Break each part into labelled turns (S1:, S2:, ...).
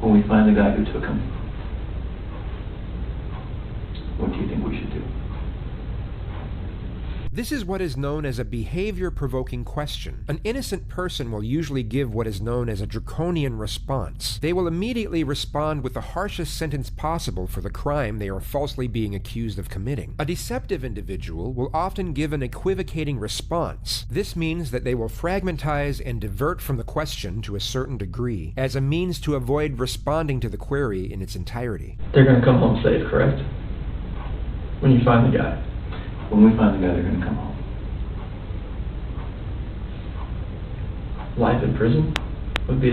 S1: when we find the guy who took him, what do you think we should do?
S2: This is what is known as a behavior-provoking question. An innocent person will usually give what is known as a draconian response. They will immediately respond with the harshest sentence possible for the crime they are falsely being accused of committing. A deceptive individual will often give an equivocating response. This means that they will fragmentize and divert from the question to a certain degree as a means to avoid responding to the query in its entirety.
S3: They're going to come home safe, correct? When you find the guy.
S1: When we find the guy, they're going to come home.
S3: Life in prison would be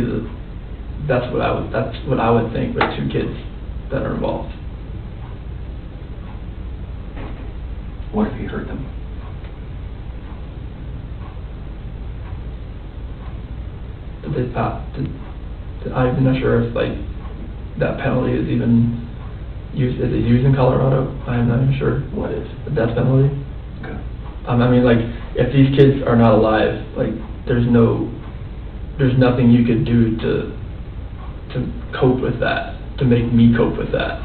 S3: that's what I would think with 2 kids that are involved.
S1: What if he hurt them?
S3: I'm not sure if that penalty is even used. Is it used in Colorado? I'm not even sure.
S1: What is?
S3: The death penalty?
S1: Okay.
S3: I mean, if these kids are not alive, there's nothing you could do to cope with that, to make me cope with that,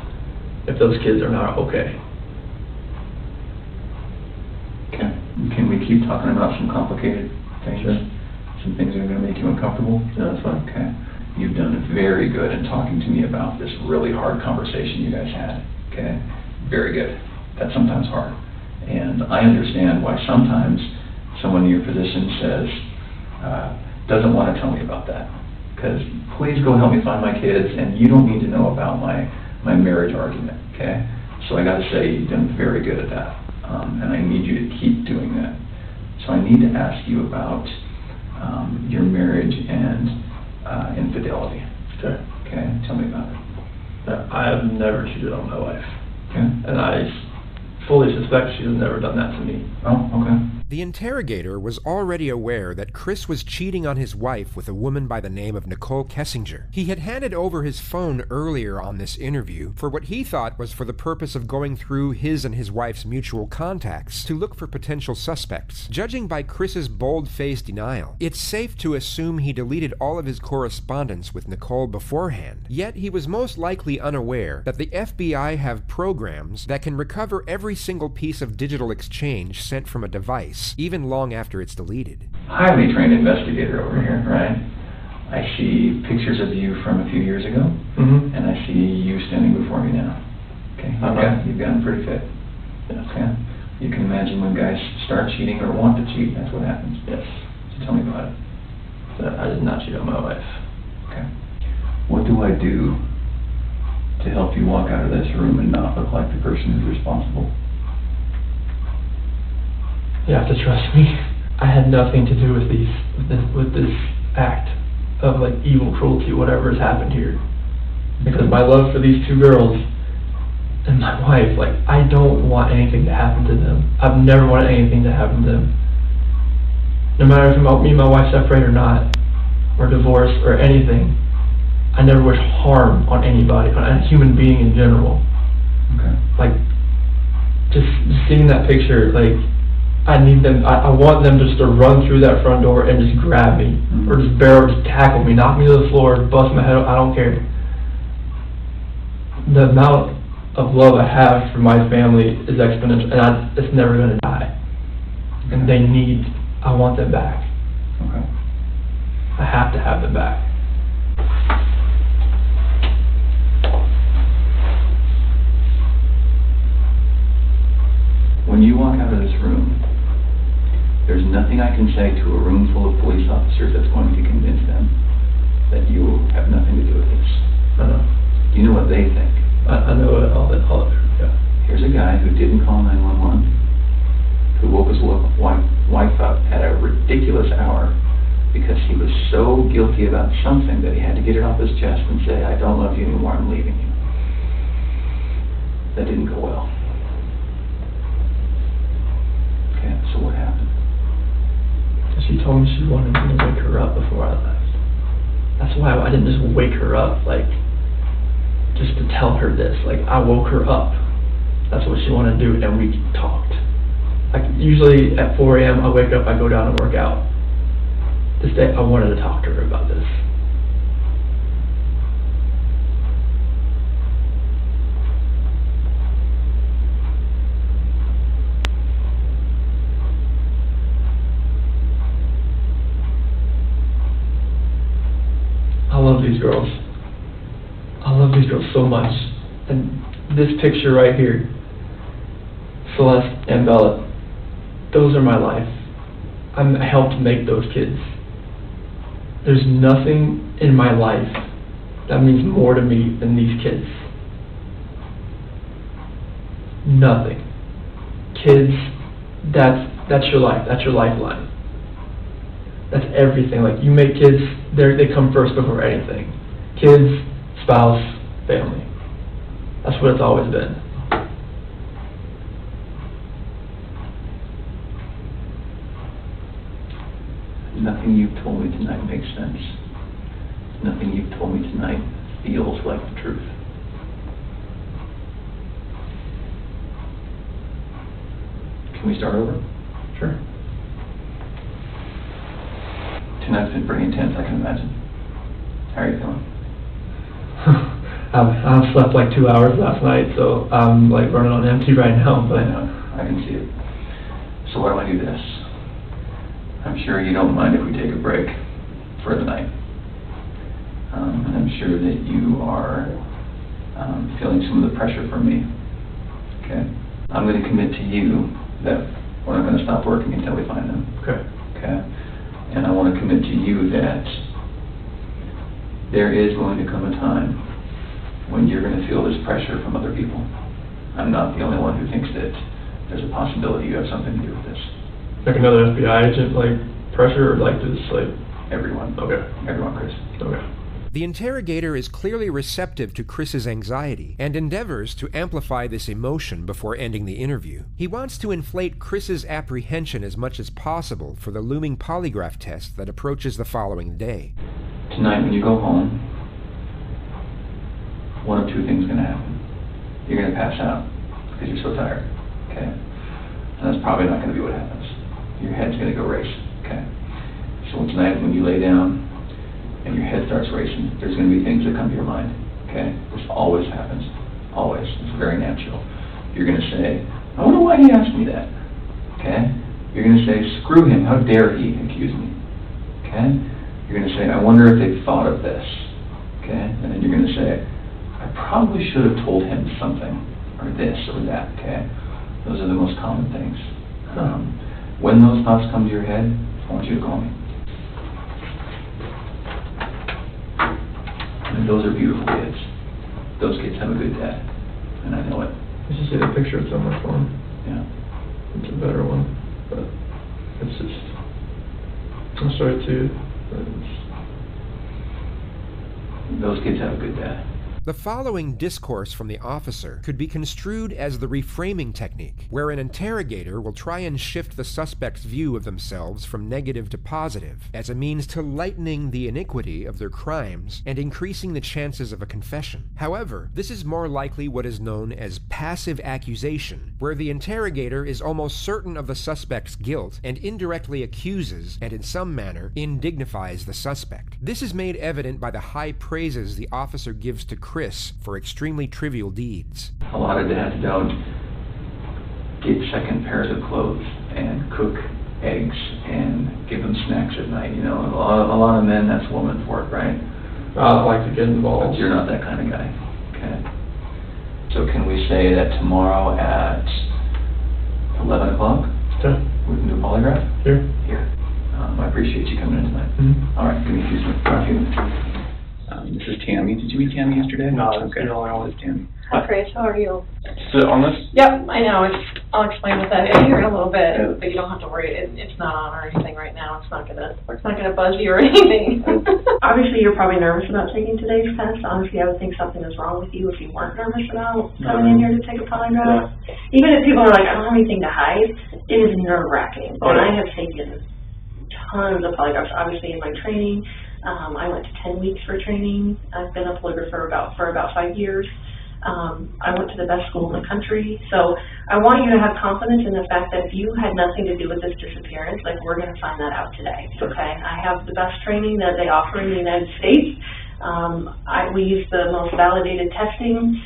S3: if those kids are not okay.
S1: Okay. Can we keep talking about some complicated things?
S3: Sure.
S1: Some things that are going to make you uncomfortable?
S3: Yeah, that's fine.
S1: Okay. You've done very good in talking to me about this really hard conversation you guys had, okay? Very good. That's sometimes hard. And I understand why sometimes someone in your position says, doesn't want to tell me about that. Because please go help me find my kids, and you don't need to know about my marriage argument, okay? So I got to say, you've done very good at that. And I need you to keep doing that. So I need to ask you about your marriage and infidelity.
S3: Okay.
S1: Okay, tell me about it.
S3: I have never cheated on my wife.
S1: Okay.
S3: And I fully suspect she has never done that to me.
S1: Oh, okay.
S2: The interrogator was already aware that Chris was cheating on his wife with a woman by the name of Nicole Kessinger. He had handed over his phone earlier on this interview for what he thought was for the purpose of going through his and his wife's mutual contacts to look for potential suspects. Judging by Chris's bold-faced denial, it's safe to assume he deleted all of his correspondence with Nicole beforehand. Yet he was most likely unaware that the FBI have programs that can recover every single piece of digital exchange sent from a device, even long after it's deleted.
S1: Highly trained investigator over here, right? I see pictures of you from a few years ago,
S3: Mm-hmm.
S1: and I see you standing before me now. Okay, you've gotten pretty fit.
S3: Yes.
S1: Okay, you can imagine when guys start cheating or want to cheat, that's what happens.
S3: Yes.
S1: So tell me about it.
S3: I did not cheat on my wife.
S1: Okay. What do I do to help you walk out of this room and not look like the person who's responsible?
S3: You have to trust me. I had nothing to do with this act of evil cruelty, whatever has happened here. Because my love for these 2 girls and my wife, I don't want anything to happen to them. I've never wanted anything to happen to them. No matter if me and my wife separate or not, or divorce or anything, I never wish harm on anybody, on a human being in general.
S1: Okay.
S3: Just seeing that picture, I need them. I want them just to run through that front door and just grab me,
S1: Mm-hmm.
S3: or just tackle me, knock me to the floor, bust my head. I don't care. The amount of love I have for my family is exponential, and it's never going to die. And I want them back.
S1: Okay.
S3: I have to have them back.
S1: When you walk out of this room, there's nothing I can say to a room full of police officers that's going to convince them that you have nothing to do with this.
S3: I know.
S1: You know what they think.
S3: I know all that. Yeah.
S1: Here's a guy who didn't call 911, who woke his wife up at a ridiculous hour because he was so guilty about something that he had to get it off his chest and say, I don't love you anymore, I'm leaving you. That didn't go well. Okay, so what happened?
S3: She told me she wanted me to wake her up before I left. That's why I didn't just wake her up, just to tell her this. I woke her up. That's what she wanted to do, and we talked. Usually at 4 a.m. I wake up, I go down and work out. This day, I wanted to talk to her about this. these girls. I love these girls so much. And this picture right here, Celeste and Bella, those are my life. I helped make those kids. There's nothing in my life that means more to me than these kids. Nothing. Kids, that's your life. That's your lifeline. That's everything. Like, you make kids, they come first before anything. Kids, spouse, family. That's what it's always been.
S1: Nothing you've told me tonight makes sense. Nothing you've told me tonight feels like the truth. Can we start over?
S3: Sure.
S1: Tonight's been pretty intense, I can imagine. How are you feeling?
S3: I've slept like 2 hours last night, so I'm like running on empty right now. But
S1: I know, I can see it. So why don't I do this? I'm sure you don't mind if we take a break for the night. And I'm sure that you are feeling some of the pressure from me. Okay? I'm going to commit to you that we're not going to stop working until we find them.
S3: Okay.
S1: Okay? And I want to commit to you that there is going to come a time when you're going to feel this pressure from other people. I'm not the only one who thinks that there's a possibility you have something to do with this.
S3: Like another FBI agent, like pressure, or like just like
S1: Everyone.
S3: Okay.
S1: Everyone, Chris.
S3: Okay.
S2: The interrogator is clearly receptive to Chris's anxiety and endeavors to amplify this emotion before ending the interview. He wants to inflate Chris's apprehension as much as possible for the looming polygraph test that approaches the following day.
S1: Tonight when you go home, one of two things is going to happen. You're going to pass out because you're so tired, okay? And that's probably not going to be what happens. Your head's going to go race, okay? So tonight when you lay down and your head starts racing, there's going to be things that come to your mind, okay? This always happens, always. It's very natural. You're going to say, I wonder why he asked me that, okay? You're going to say, screw him, how dare he accuse me, okay? You're going to say, I wonder if they thought of this, okay? And then you're going to say, I probably should have told him something, or this, or that, okay? Those are the most common things. When those thoughts come to your head, I want you to call me. And those are beautiful kids. Those kids have a good dad, and I know it.
S3: You should see the picture. It's so much fun.
S1: Yeah.
S3: It's a better one, but it's just. I'll show it to you. But
S1: Those kids have a good dad.
S2: The following discourse from the officer could be construed as the reframing technique, where an interrogator will try and shift the suspect's view of themselves from negative to positive, as a means to lightening the iniquity of their crimes and increasing the chances of a confession. However, this is more likely what is known as passive accusation, where the interrogator is almost certain of the suspect's guilt and indirectly accuses, and in some manner, indignifies the suspect. This is made evident by the high praises the officer gives to Chris for extremely trivial deeds.
S1: A lot of dads don't get second pairs of clothes and cook eggs and give them snacks at night. You know, a lot of men, that's woman's work, right?
S3: I like to get involved.
S1: But you're not that kind of guy, okay? So can we say that tomorrow at 11 o'clock,
S3: Okay.
S1: we can do a polygraph?
S3: Here.
S1: Here. I appreciate you coming in tonight.
S3: Mm-hmm.
S1: All right, give me a few minutes. This is Tammy. Did you meet Tammy yesterday?
S3: No,
S1: okay.
S3: the only one.
S1: This is Tammy.
S4: Hi, Chris. How are you?
S3: Sit on this?
S4: Yep, I know. I'll explain what that is here in a little bit, but you don't have to worry. It's not on or anything right now. It's not gonna buzz you or anything. Obviously, you're probably nervous about taking today's test. Honestly, I would think something is wrong with you if you weren't nervous about coming in here to take a polygraph. Yeah. Even if people are like, I don't have anything to hide, it is nerve-wracking.
S3: Oh, yeah.
S4: And I have taken tons of polygraphs, obviously, in my training. I went to 10 weeks for training. I've been a polygrapher for about 5 years. I went to the best school in the country. So I want you to have confidence in the fact that if you had nothing to do with this disappearance, like, we're going to find that out today, okay? I have the best training that they offer in the United States. We use the most validated testing.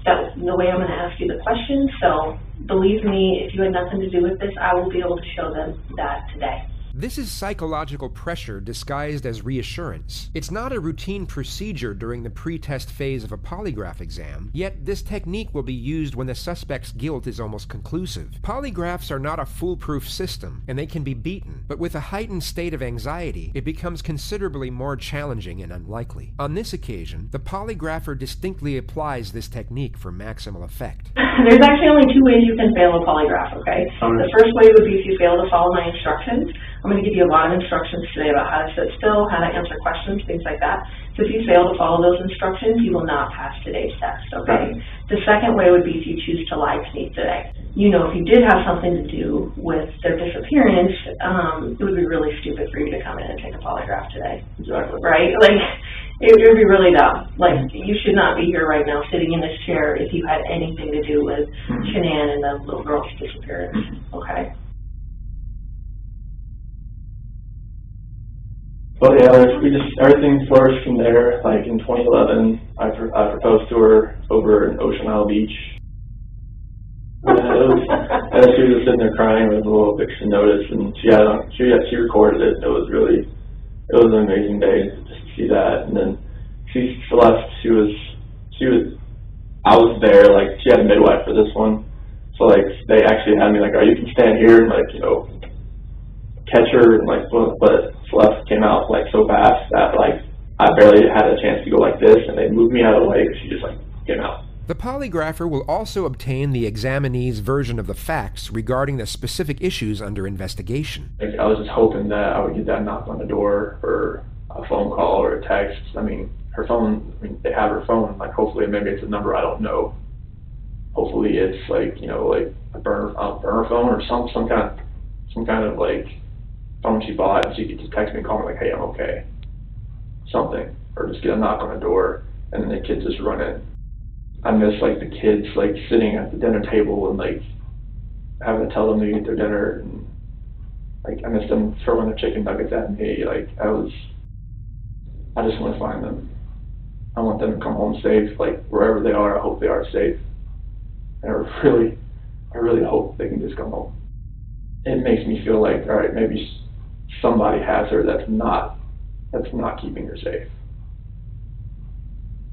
S4: That's the way I'm going to ask you the questions. So believe me, if you had nothing to do with this, I will be able to show them that today.
S2: This is psychological pressure disguised as reassurance. It's not a routine procedure during the pre-test phase of a polygraph exam, yet this technique will be used when the suspect's guilt is almost conclusive. Polygraphs are not a foolproof system, and they can be beaten, but with a heightened state of anxiety, it becomes considerably more challenging and unlikely. On this occasion, the polygrapher distinctly applies this technique for maximal effect.
S4: There's actually only two ways you can fail a polygraph, okay? The first way would be if you fail to follow my instructions. I'm going to give you a lot of instructions today about how to sit still, how to answer questions, things like that. So if you fail to follow those instructions, you will not pass today's test, okay? The second way would be if you choose to lie to me today. You know, if you did have something to do with their disappearance, it would be really stupid for you to come in and take a polygraph today.
S3: Exactly.
S4: Right? Like, it would be really dumb. Like, you should not be here right now sitting in this chair if you had anything to do with Shanann and the little girl's disappearance, okay?
S3: But yeah, everything flourished from there. Like in 2011, I proposed to her over in Ocean Isle Beach. And and she was sitting there crying with a little eviction notice, and she recorded it. It was an amazing day just to see that. And then she left. I was there. Like, she had a midwife for this one, so like they actually had me like, "Oh, you can stand here and like, you know, catch her," and like, but Celeste came out like so fast that like I barely had a chance to go like this, and they moved me out of the way because she just like came out.
S2: The polygrapher will also obtain the examinee's version of the facts regarding the specific issues under investigation.
S3: Like, I was just hoping that I would get that knock on the door or a phone call or a text. I mean, her phone. I mean, they have her phone. Like, hopefully, maybe it's a number I don't know. Hopefully, it's like, you know, like a burner phone or some kind of like phone she bought, and she could just text me and call me like, "Hey, I'm okay," something, or just get a knock on the door, and then the kids just run in. I miss like the kids like sitting at the dinner table and like having to tell them to eat their dinner, and like I miss them throwing their chicken nuggets at me. Like, I just want to find them. I want them to come home safe. Like, wherever they are, I hope they are safe, and I really hope they can just come home. It makes me feel like, all right, maybe somebody has her that's not keeping her safe,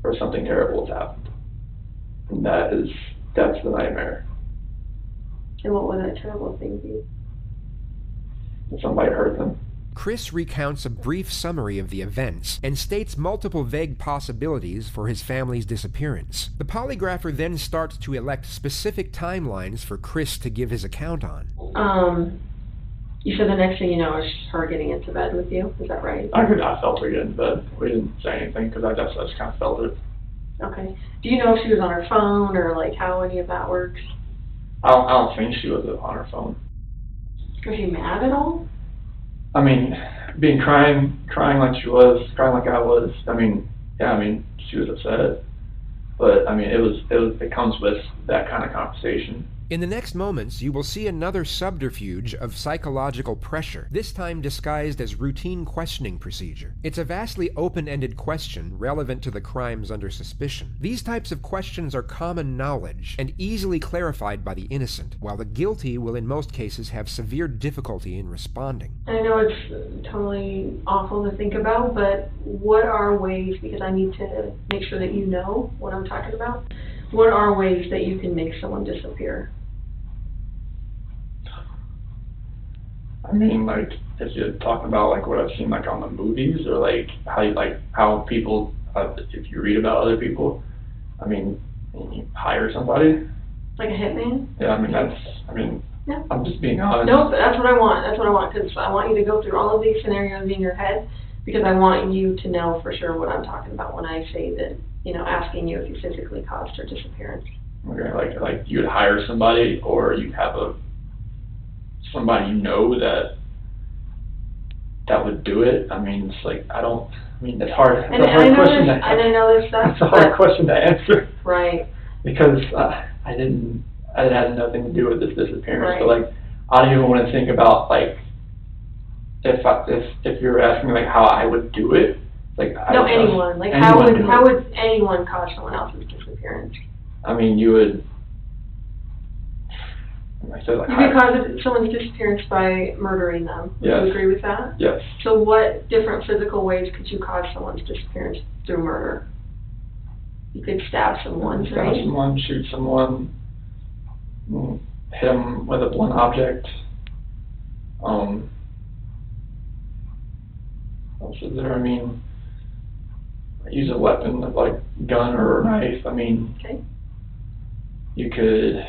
S3: or something terrible has happened, and that's the nightmare.
S4: And what would that terrible thing be?
S3: That somebody hurt them.
S2: Chris recounts a brief summary of the events and states multiple vague possibilities for his family's disappearance. The polygrapher then starts to elect specific timelines for Chris to give his account on.
S4: You said the next thing you know is her getting into bed with you, is that right?
S3: I felt her get in bed. We didn't say anything because I just kind of felt it.
S4: Okay. Do you know if she was on her phone or like how any of that works?
S3: I don't think she was on her phone.
S4: Was she mad at all?
S3: I mean, crying like she was, crying like I was. I mean, yeah, I mean, she was upset, but I mean, it comes with that kind of conversation.
S2: In the next moments, you will see another subterfuge of psychological pressure, this time disguised as routine questioning procedure. It's a vastly open-ended question relevant to the crimes under suspicion. These types of questions are common knowledge and easily clarified by the innocent, while the guilty will in most cases have severe difficulty in responding.
S4: I know it's totally awful to think about, but what are ways, because I need to make sure that you know what I'm talking about, what are ways that you can make someone disappear?
S3: I mean, like, if you're talking about like what I've seen like on the movies, or like how people, if you read about other people, I mean, you hire somebody.
S4: Like a hitman?
S3: Yeah, I mean,
S4: yeah.
S3: I'm just being honest.
S4: No, that's what I want. That's what I want, because I want you to go through all of these scenarios in your head, because I want you to know for sure what I'm talking about when I say that, you know, asking you if you physically caused her disappearance.
S3: Okay, like you would hire somebody, or you have somebody you know that would do it. I mean, it's like, it's hard. It's a hard question.
S4: I know this stuff.
S3: It's a hard question to answer.
S4: Right.
S3: Because it had nothing to do with this disappearance.
S4: Right.
S3: So like, I don't even want to think about like, if you're asking me like how I would do it, like
S4: anyone. Like how would anyone cause someone else's disappearance?
S3: I mean, you would. I said like
S5: You could cause someone's disappearance by murdering them. Would
S3: Yes.
S5: you agree with that?
S3: yes.
S5: So what different physical ways could you cause someone's disappearance through murder? You could stab someone,
S3: Stab
S5: right?
S3: someone, shoot someone, hit them with a blunt object. What else is there? I mean, use a weapon like gun or a knife. I mean,
S5: Okay.
S3: you could.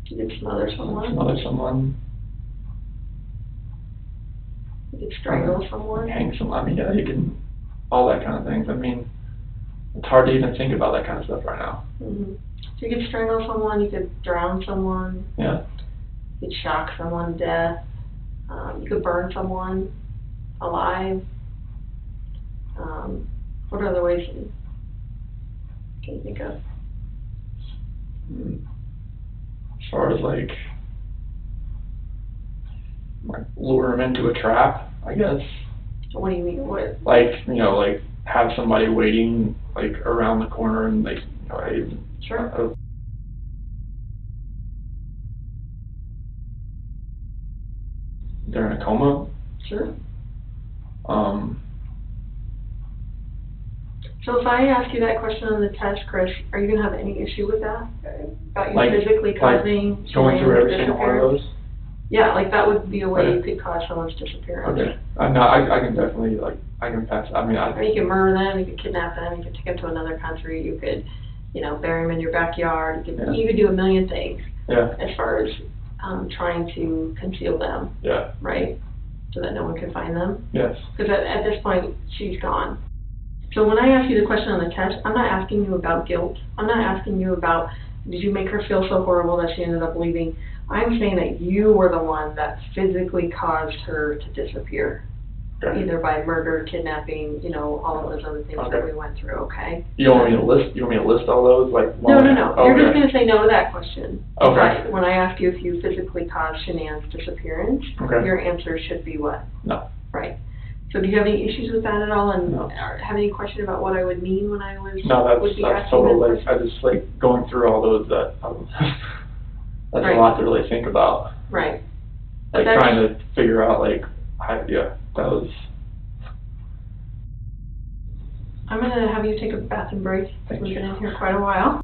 S5: You could smother someone.
S3: Smother someone,
S5: You could strangle someone.
S3: hang someone. I mean, yeah, you can, all that kind of things. I mean, it's hard to even think about that kind of stuff right now.
S5: Mm-hmm. So you could strangle someone, you could drown someone,
S3: Yeah,
S5: you could shock someone to death, you could burn someone alive. What other ways can you think of?
S3: as far as like lure them into a trap, I guess.
S5: What do you mean? What?
S3: Like, you know, like have somebody waiting like around the corner and like, you know, hey,
S5: Sure.
S3: they're in a coma.
S5: Sure.
S3: Um,
S5: So if I ask you that question on the test, Chris, are you gonna have any issue with that? About you
S3: Like-
S5: physically
S3: like
S5: causing
S3: going
S5: someone's
S3: through every single one of
S5: disappearance?
S3: those.
S5: Yeah, like that would be a way you
S3: Okay.
S5: could cause someone's disappearance.
S3: Okay. No, I can definitely like, I can pass. I mean,
S5: Or you could murder them, you could kidnap them, you could take them to another country, you could, bury them in your backyard,
S3: Yeah.
S5: you could do a million things
S3: yeah,
S5: as far as, trying to conceal them,
S3: yeah,
S5: right? So that no one can find them.
S3: yes,
S5: Because at this point, she's gone. So when I ask you the question on the test, I'm not asking you about guilt. I'm not asking you about, did you make her feel so horrible that she ended up leaving? I'm saying that you were the one that physically caused her to disappear.
S3: okay.
S5: Either by murder, kidnapping, all of those other things that
S3: Okay.
S5: we went through, okay?
S3: You want me to list all those, like?
S5: No. You're just
S3: Okay.
S5: gonna say no to that question.
S3: Okay.
S5: But when I ask you if you physically caused Shanann's disappearance,
S3: Okay.
S5: your answer should be what?
S3: No.
S5: Right. So do you have any issues with that at all, and
S3: No.
S5: or have any question about what I would mean when I was
S3: No,
S5: would be
S3: that's
S5: asking
S3: total,
S5: that
S3: like,
S5: question?
S3: I just like going through all those that, that's
S5: Right.
S3: a lot to really think about.
S5: Right. But
S3: Like
S5: that's-
S3: trying to figure out like, that was,
S5: I'm gonna have you take a bathroom break.
S3: Thank
S5: We've
S3: you.
S5: been in here quite a while.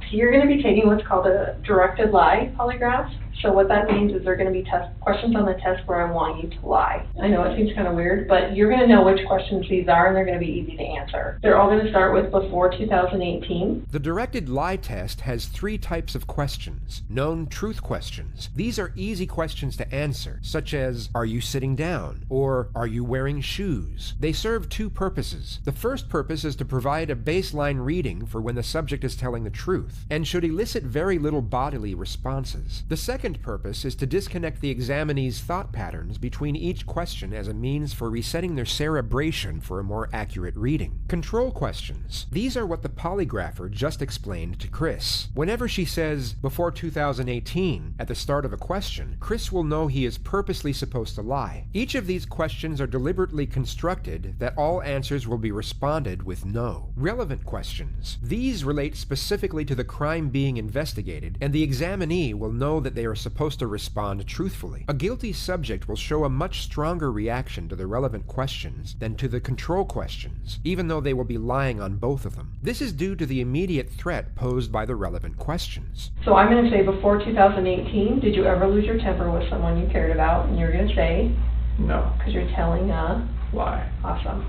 S5: So you're gonna be taking what's called a directed lie polygraph. So what that means is there are gonna be questions on the test where I want you to lie. I know it seems kind of weird, but you're gonna know which questions these are, and they're gonna be easy to answer. They're all gonna start with before 2018.
S2: The directed lie test has 3 types of questions. Known truth questions. These are easy questions to answer, such as, are you sitting down? Or, are you wearing shoes? They serve 2 purposes. The first purpose is to provide a baseline reading for when the subject is telling the truth, and should elicit very little bodily responses. The second purpose is to disconnect the examinee's thought patterns between each question as a means for resetting their cerebration for a more accurate reading. Control questions. These are what the polygrapher just explained to Chris. Whenever she says, before 2018, at the start of a question, Chris will know he is purposely supposed to lie. Each of these questions are deliberately constructed that all answers will be responded with no. Relevant questions. These relate specifically to the crime being investigated, and the examinee will know that they are supposed to respond truthfully. A guilty subject will show a much stronger reaction to the relevant questions than to the control questions, even though they will be lying on both of them. This is due to the immediate threat posed by the relevant questions.
S5: So I'm gonna say before 2018, did you ever lose your temper with someone you cared about? And you're gonna say,
S3: no,
S5: because you're telling
S3: lie.
S5: awesome.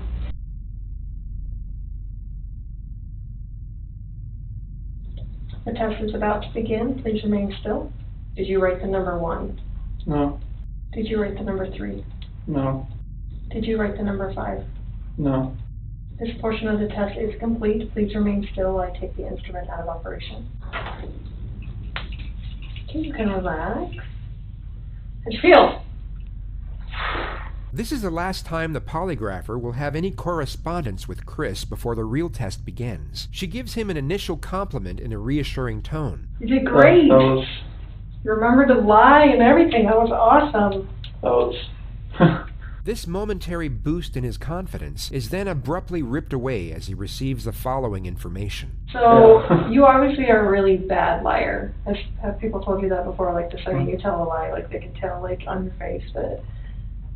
S5: The test is about to begin. Please remain still. Did you write the number 1?
S3: No,
S5: Did you write the number 3?
S3: no,
S5: Did you write the number 5?
S3: no.
S5: This portion of the test is complete. Please remain still while I take the instrument out of operation. Okay, you can relax. How'd you feel?
S2: This is the last time the polygrapher will have any correspondence with Chris before the real test begins. She gives him an initial compliment in a reassuring tone.
S5: You did great.
S3: That was,
S5: You remembered to lie and everything. That was awesome.
S3: that was,
S2: This momentary boost in his confidence is then abruptly ripped away as he receives the following information.
S5: So, you obviously are a really bad liar. Have people told you that before? Like, the second you tell a lie, like, they can tell, like, on your face that,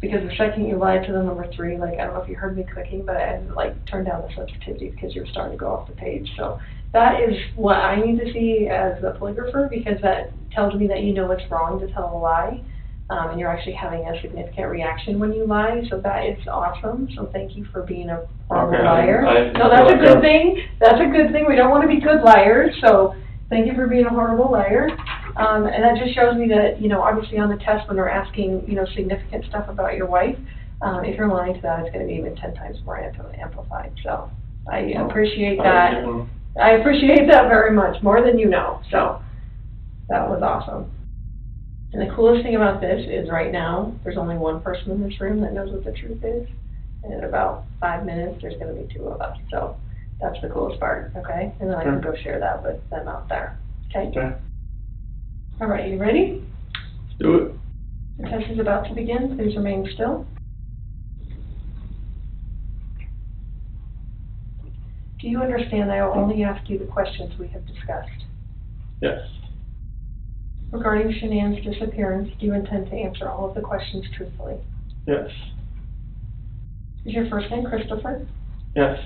S5: because the second you lied to the number 3, like, I don't know if you heard me clicking, but I had, like, turned down the sensitivity because you were starting to go off the page. So, that is what I need to see as a polygrapher, because that tells me that you know it's wrong to tell a lie. And you're actually having a significant reaction when you lie, so that is awesome. So thank you for being a horrible liar. No, that's a good thing. That's a good thing. We don't want to be good liars, so thank you for being a horrible liar. And that just shows me that, you know, obviously on the test when they're asking, you know, significant stuff about your wife, if you're lying to that, it's going to be even 10 times more amplified. So I appreciate that. I appreciate that very much, more than you know. So that was awesome. And the coolest thing about this is right now, there's only one person in this room that knows what the truth is. And in about 5 minutes, there's going to be 2 of us. So that's the coolest part, okay? And then I can go share that with them out there. Okay?
S3: Okay.
S5: All right, you ready?
S3: Let's do it.
S5: The test is about to begin. Please remain still. Do you understand I will only ask you the questions we have discussed?
S3: Yes.
S5: Regarding Shanann's disappearance, do you intend to answer all of the questions truthfully?
S3: Yes.
S5: Is your first name Christopher?
S3: Yes.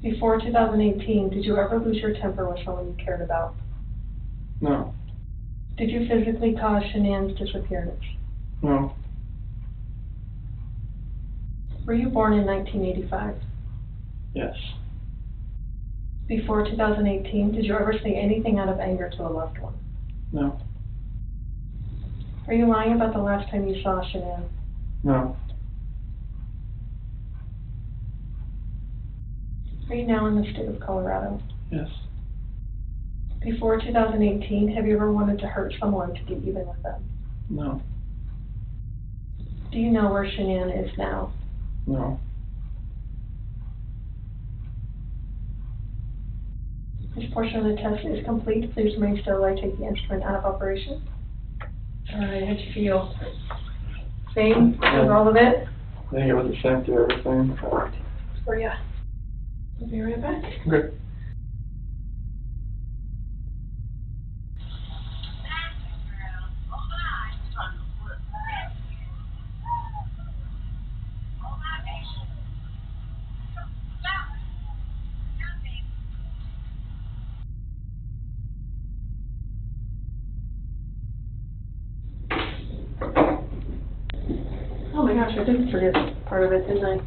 S5: Before 2018, did you ever lose your temper with someone you cared about?
S3: No.
S5: Did you physically cause Shanann's disappearance?
S3: No.
S5: Were you born in 1985?
S3: Yes.
S5: Before 2018, did you ever say anything out of anger to a loved one?
S3: No.
S5: Are you lying about the last time you saw Shanann?
S3: No.
S5: Are you now in the state of Colorado?
S3: Yes.
S5: Before 2018, have you ever wanted to hurt someone to get even with them?
S3: No.
S5: Do you know where Shanann is now?
S3: No.
S5: This portion of the test is complete. Please remain still while I take the instrument out of operation. All right, how'd you feel? Same as all of it?
S3: I think it was the same through everything.
S5: For ya. We'll be right back.
S3: Okay.
S5: Oh my gosh, I did forget part of it, didn't I?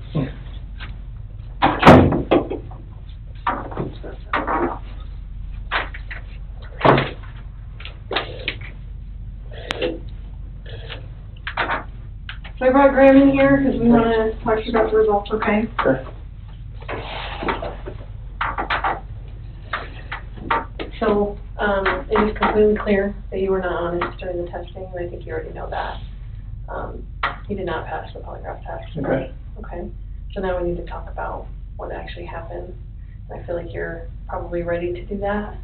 S5: So I brought Graham in here because we want to talk to you about the results, okay?
S3: Okay.
S5: So, it is completely clear that you were not honest during the testing, and I think you already know that. You did not pass the polygraph test.
S3: Okay.
S5: Okay, so now we need to talk about what actually happened. And I feel like you're probably ready to do that.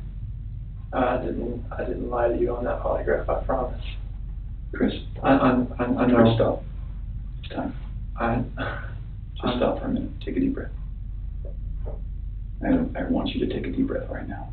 S3: I didn't lie to you on that polygraph, I promise.
S1: Chris,
S3: I
S1: Chris,
S3: know.
S1: stop. It's time. Just stop for a minute. Take a deep breath. I want you to take a deep breath right now.